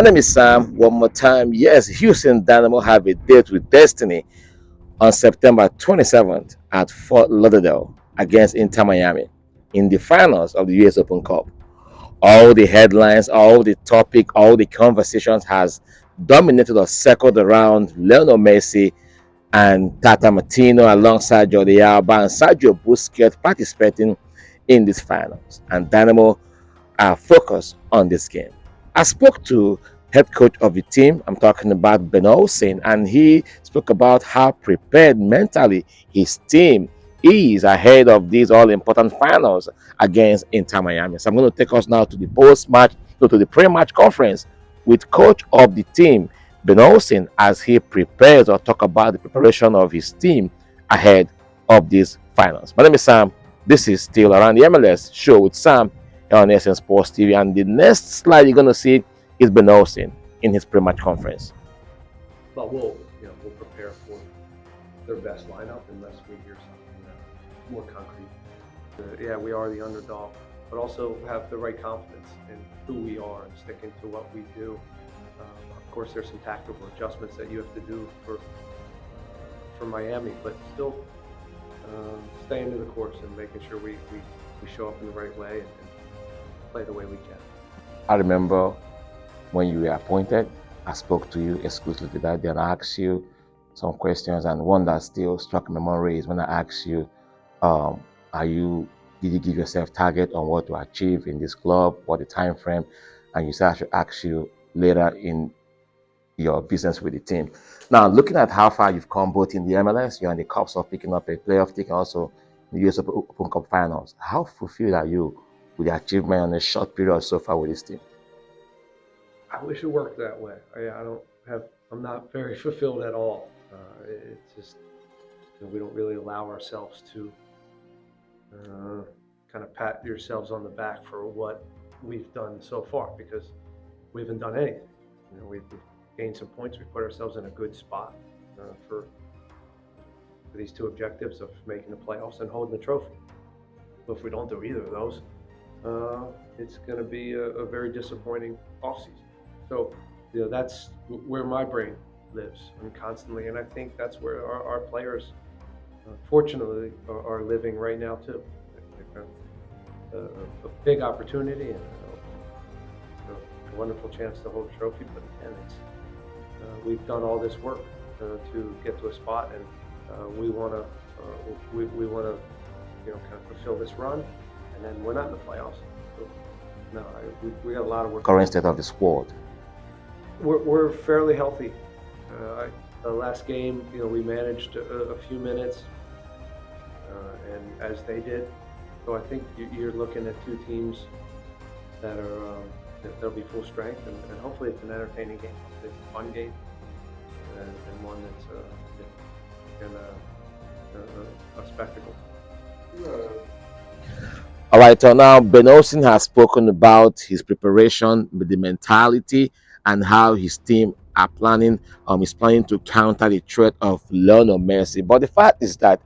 name is Sam. One more time. Yes, Houston Dynamo have a date with Destiny on September 27th at Fort Lauderdale against Inter Miami in the finals of the US Open Cup. All the headlines, all the topic, all the conversations has dominated or circled around Lionel Messi and Tata Martino alongside Jordi Alba and Sergio Busquets participating in these finals. And Dynamo are focused on this game. I spoke to head coach of the team. I'm talking about Ben Olsen, and he spoke about how prepared mentally his team is ahead of these all-important finals against Inter Miami. So I'm going to take us now to the post-match, to the pre-match conference with coach of the team, Ben Olsen, as he prepares or talk about the preparation of his team ahead of these finals. My name is Sam. This is still Around the MLS show with Sam on SN Sports TV, and the next slide you're going to see is Ben Olsen in his pre-match conference. But we'll prepare for their best lineup unless we hear something more concrete. Yeah, we are the underdog, but also have the right confidence in who we are and sticking to what we do. Of course, there's some tactical adjustments that you have to do for Miami, but still staying to the course and making sure we show up in the right way and play the way we can. I remember when you were appointed, I spoke to you exclusively that day and I asked you some questions, and one that still struck my memory is when I asked you, did you give yourself target on what to achieve in this club, what the time frame? And you said I should ask you later in your business with the team. Now, looking at how far you've come both in the MLS, you're on the cusp of picking up a playoff ticket, also in the US Open Cup finals. How fulfilled are you with the achievement in a short period so far with this team? I wish it worked that way. I'm not very fulfilled at all. It's just we don't really allow ourselves to kind of pat yourselves on the back for what we've done so far, because we haven't done anything. We've gained some points. We put ourselves in a good spot for these two objectives of making the playoffs and holding the trophy. So if we don't do either of those, it's going to be a very disappointing offseason. So, that's where my brain lives constantly, and I think that's where our players, fortunately, are living right now too. A big opportunity and a wonderful chance to hold a trophy, but again, we've done all this work to get to a spot, and we want to kind of fulfill this run, and then we're not in the playoffs. So, no, we got a lot of work. Current state of the squad. We're fairly healthy. The last game, we managed a few minutes, and as they did. So I think you're looking at two teams that are they'll be full strength, and hopefully it's an entertaining game, it's a fun game, and one that's a spectacle. All right, so now Ben Olsen has spoken about his preparation, the mentality, and how his team are planning is planning to counter the threat of Lionel Messi. But the fact is that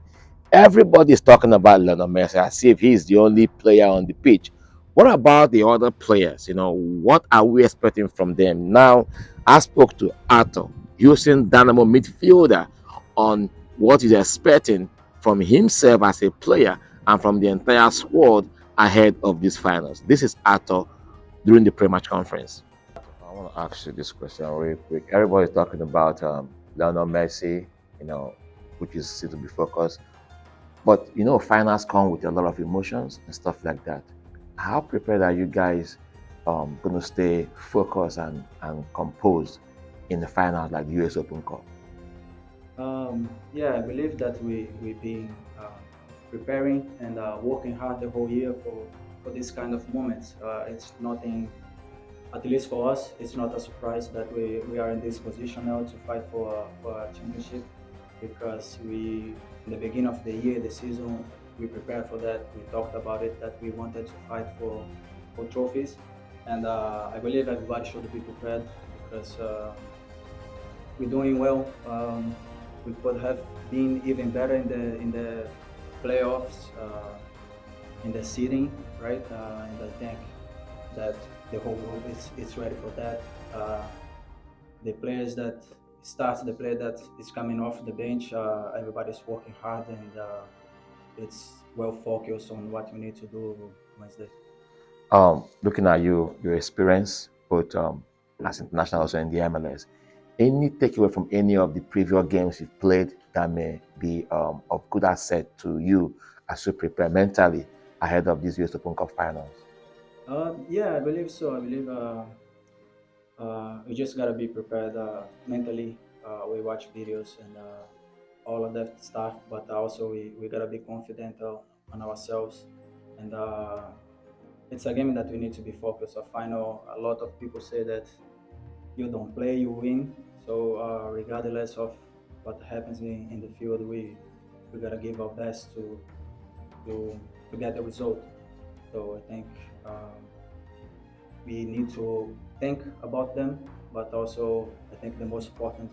everybody is talking about Lionel Messi as if he's the only player on the pitch. What about the other players? What are we expecting from them? Now, I spoke to Arthur, Houston Dynamo midfielder, on what he's expecting from himself as a player and from the entire squad ahead of these finals. This is Arthur during the pre-match conference. I want to ask you this question real quick. Everybody's talking about Lionel Messi, which is still to be focused. But finals come with a lot of emotions and stuff like that. How prepared are you guys going to stay focused and composed in the finals like the US Open Cup? Yeah, I believe that we've been preparing and working hard the whole year for this kind of moments. It's nothing, at least for us, it's not a surprise that we are in this position now to fight for a championship, because in the beginning of the year, the season, we prepared for that. We talked about it, that we wanted to fight for trophies, and I believe everybody should be prepared, because we're doing well. We could have been even better in the playoffs, in the seeding, right? And I think that the whole world is ready for that. The players that starts, the player that is coming off the bench, everybody's working hard and it's well focused on what we need to do Wednesday. Looking at your experience, both as international also in the MLS, any takeaway from any of the previous games you've played that may be of good asset to you as you prepare mentally ahead of this US Open Cup finals? Yeah, I believe so. I believe we just gotta be prepared mentally. We watch videos and all of that stuff, but also we gotta be confident on ourselves. And it's a game that we need to be focused on. I know a lot of people say that you don't play, you win. So regardless of what happens in the field, we gotta give our best to to get the result. So I think we need to think about them, but also I think the most important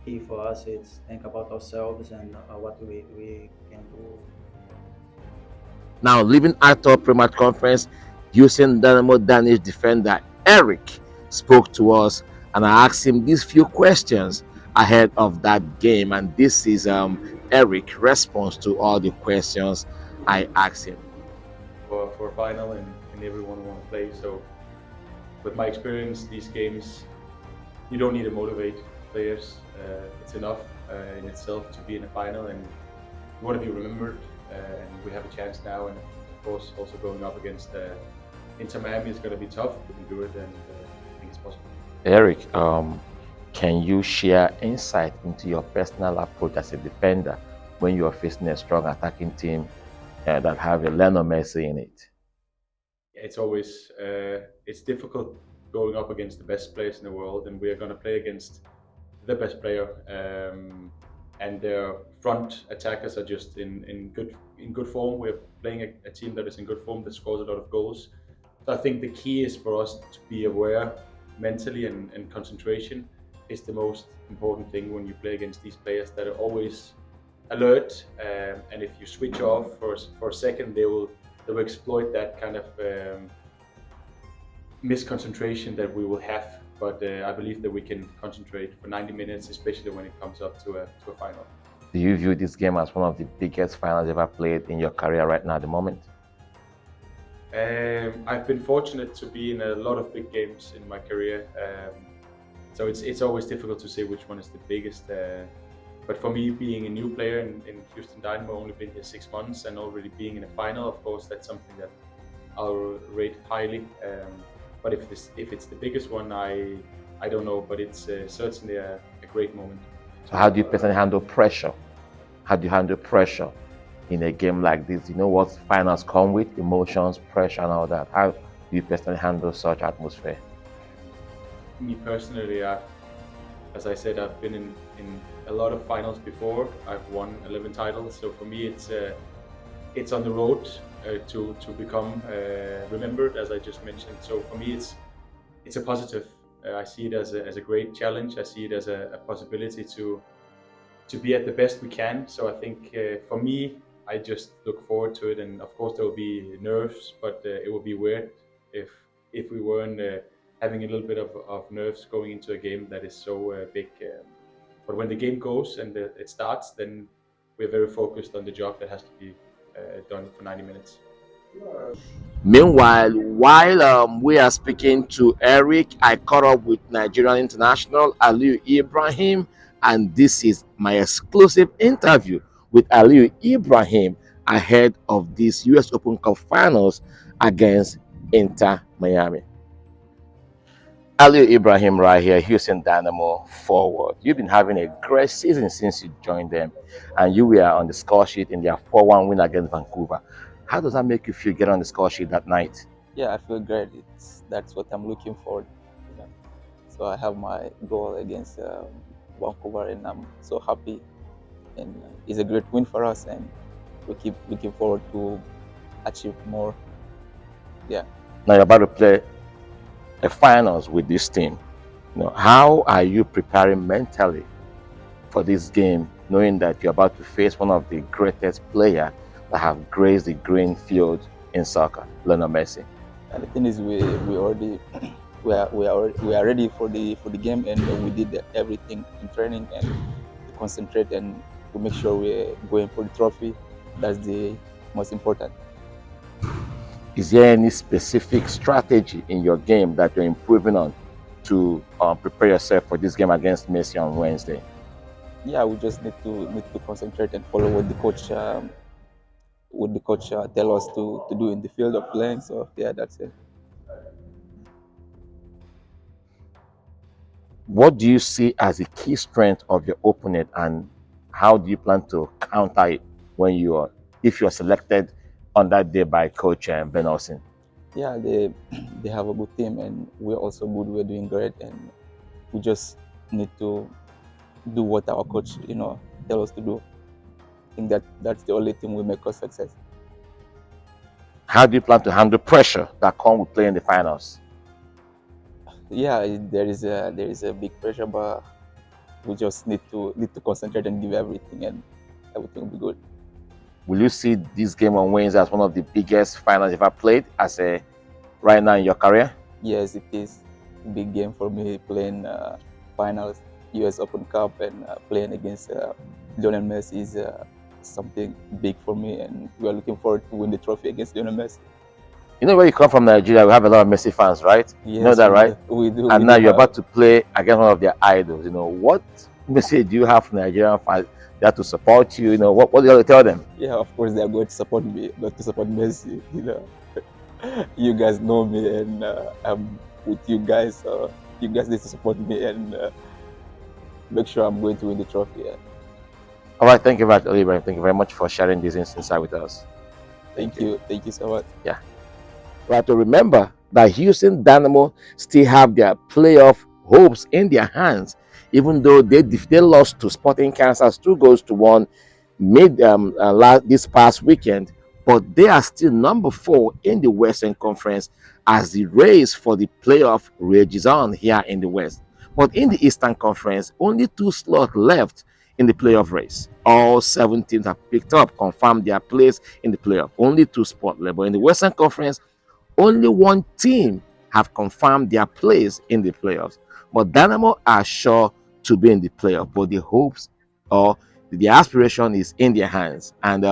key for us is think about ourselves and what we can do. Now, leaving after pre-match conference, using Dynamo Danish defender Erik spoke to us, and I asked him these few questions ahead of that game, and this is Erik's response to all the questions I asked him. For a final and everyone want to play. So with my experience, these games, you don't need to motivate players. It's enough in itself to be in a final, and you want to be remembered. And we have a chance now, and of course, also going up against Inter Miami is going to be tough. We can do it, and I think it's possible. Erik, can you share insight into your personal approach as a defender when you are facing a strong attacking team that have a Lionel Messi in it? It's always it's difficult going up against the best players in the world, and we are going to play against the best player, and their front attackers are just in good form. We're playing a team that is in good form, that scores a lot of goals. So I think the key is for us to be aware mentally, and concentration is the most important thing when you play against these players that are always alert, and if you switch off for a second, they will exploit that kind of misconcentration that we will have. But I believe that we can concentrate for 90 minutes, especially when it comes up to a final. Do you view this game as one of the biggest finals ever played in your career right now at the moment? I've been fortunate to be in a lot of big games in my career, so it's always difficult to say which one is the biggest. But for me, being a new player in Houston Dynamo, only been here 6 months, and already being in a final, of course, that's something that I'll rate highly. But if it's the biggest one, I don't know, but it's certainly a great moment. So how do you personally handle pressure? How do you handle pressure in a game like this? You know what finals come with, emotions, pressure, and all that. How do you personally handle such atmosphere? Me personally, as I said, I've been in a lot of finals before. I've won 11 titles, so for me, it's on the road to become remembered, as I just mentioned. So for me, it's a positive. I see it as a great challenge. I see it as a possibility to be at the best we can. So I think for me, I just look forward to it. And of course, there will be nerves, but it would be weird if we weren't having a little bit of nerves going into a game that is so big. But when the game goes and it starts, then we're very focused on the job that has to be done for 90 minutes. Meanwhile, while we are speaking to Erik, I caught up with Nigerian international Aliyu Ibrahim, and this is my exclusive interview with Aliyu Ibrahim ahead of this US Open Cup finals against Inter Miami. Aliyu Ibrahim right here, Houston Dynamo forward. You've been having a great season since you joined them, and you were on the score sheet in their 4-1 win against Vancouver. How does that make you feel getting on the score sheet that night? Yeah, I feel great. That's what I'm looking for. You know. So I have my goal against Vancouver, and I'm so happy. And it's a great win for us, and we keep looking forward to achieve more. Yeah. Now you're about to play a finals with this team. You know, how are you preparing mentally for this game, knowing that you're about to face one of the greatest players that have graced the green field in soccer, Lionel Messi? And the thing is, we already we are ready for the game, and we did everything in training and to concentrate and to make sure we're going for the trophy. That's the most important. Is there any specific strategy in your game that you're improving on to prepare yourself for this game against Messi on Wednesday? Yeah, we just need to concentrate and follow what the coach tell us to do in the field of playing. So yeah, that's it. What do you see as the key strength of your opponent, and how do you plan to counter it when if you're selected on that day by Coach Ben Olsen? Yeah, they they have a good team, and we're also good. We're doing great, and we just need to do what our coach tell us to do. I think that's the only thing will make us success. How do you plan to handle pressure that comes with playing the finals? Yeah, there is a big pressure, but we just need to concentrate and give everything, and everything will be good. Will you see this game on Wednesday as one of the biggest finals you've ever played right now in your career? Yes, it is a big game for me, playing finals, US Open Cup, and playing against Lionel Messi is something big for me, and we are looking forward to win the trophy against Lionel Messi. You know, where you come from, Nigeria, we have a lot of Messi fans, right? Yes, you know that, right? We do. And we now do you're have- about to play against one of their idols. What message do you have for Nigerian fans that to support you? What do you have to tell them? Yeah, of course they are going to support me, not to support Messi. You guys know me, and I'm with you guys. So you guys need to support me and make sure I'm going to win the trophy. Yeah. All right, thank you very much, Aliyu Ibrahim. Thank you very much for sharing this insight with us. Thank you so much. Yeah. We have to remember that Houston Dynamo still have their playoff hopes in their hands, even though they lost to Sporting Kansas 2-1 this past weekend. But they are still number 4 in the Western Conference as the race for the playoff rages on here in the West. But in the Eastern Conference, only 2 slots left in the playoff race. All 7 teams have picked up, confirmed their place in the playoff. Only 2 spots left. But in the Western Conference, only 1 team have confirmed their place in the playoffs. But Dynamo are sure to be in the playoff. But the hopes or the aspiration is in their hands, and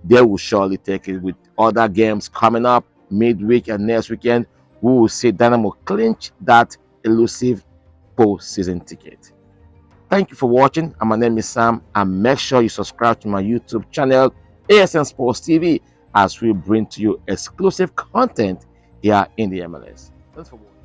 they will surely take it. With other games coming up midweek and next weekend, we will see Dynamo clinch that elusive postseason ticket. Thank you for watching, and my name is Sam, and make sure you subscribe to my YouTube channel, ASN Sports TV, as we bring to you exclusive content here in the MLS. Thanks for watching.